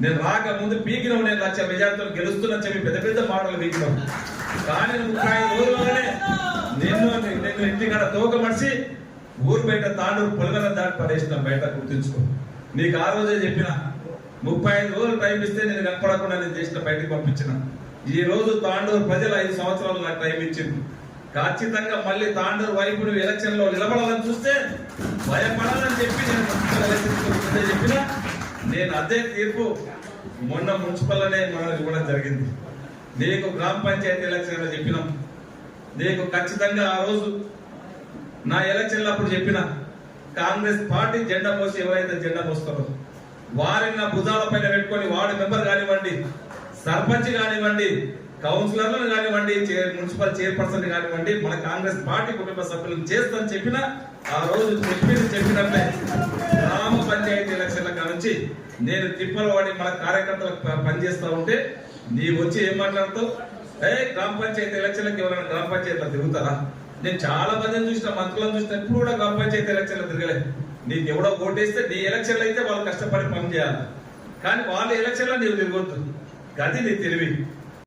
నేను రాకముందు పీకినావు, నేను 1,00,000 మెజార్టీతో గెలుస్తున్నా చెప్పి పెద్ద పెద్ద మాటలు పీకినావు. కానీ 35 రోజుల్లోనే నిన్ను ఇంటికాడ తోక మడిచి ఊరు బయట తాండూరు పొలగల దాటి పడేసిన బయట. గుర్తుంచుకో, నీకు ఆ రోజే చెప్పిన 35 రోజులు టైం ఇస్తే నేను కనపడకుండా నేను చేసిన బయటకు పంపించిన. ఈ రోజు తాండూరు ప్రజలు 5 సంవత్సరాలు నాకు టైం ఇచ్చింది. ఖచ్చితంగా మళ్ళీ తాండూరు వైపు నువ్వు ఎలక్షన్ లో నిలబడాలని చూస్తే భయపడాలని చెప్పి నేను చెప్పిన. నేను అదే తీర్పు మొన్న మున్సిపల్లోనే మనకు ఇవ్వడం జరిగింది. నీకు గ్రామ పంచాయతీ ఎలక్షన్ చెప్పినాం. నీకు ఖచ్చితంగా ఆ రోజు నా ఎలక్షన్లో అప్పుడు చెప్పిన, కాంగ్రెస్ పార్టీ జెండా మోసి ఎవరైతే జెండా మోస్తారో వారిని నా భుజాల పైన పెట్టుకొని వార్డు మెంబర్ కానివ్వండి, సర్పంచ్ కానివ్వండి, కౌన్సిలర్లను కానివ్వండి, మున్సిపల్ చైర్పర్సన్ కానివ్వండి, మన కాంగ్రెస్ పార్టీ కుటుంబ సభ్యులను చేస్తానని చెప్పిన. ఆ రోజు చెప్పినట్లే గ్రామ పంచాయతీ ఎలక్షన్ల నుంచి నేను తిప్పలవాడి మన కార్యకర్తలకు పనిచేస్తా ఉంటే నీవు వచ్చి ఏం మాట్లాడుతావు? గ్రామ పంచాయతీ ఎలక్షన్లకు ఎవరైనా గ్రామ పంచాయతీలో తిరుగుతారా? నేను చాలా మందిని చూసిన, మంత్రులను చూసిన, ఎప్పుడు కూడా గ్రామ పంచాయతీ ఎలక్షన్లో తిరగలేదు. నీకు ఎవడో ఓటేస్తే నీ ఎలక్షన్లు అయితే వాళ్ళు కష్టపడి పని చేయాలి, కానీ వాళ్ళ ఎలక్షన్లో నీవు తిరగొద్దు. అది నీ తెలివి.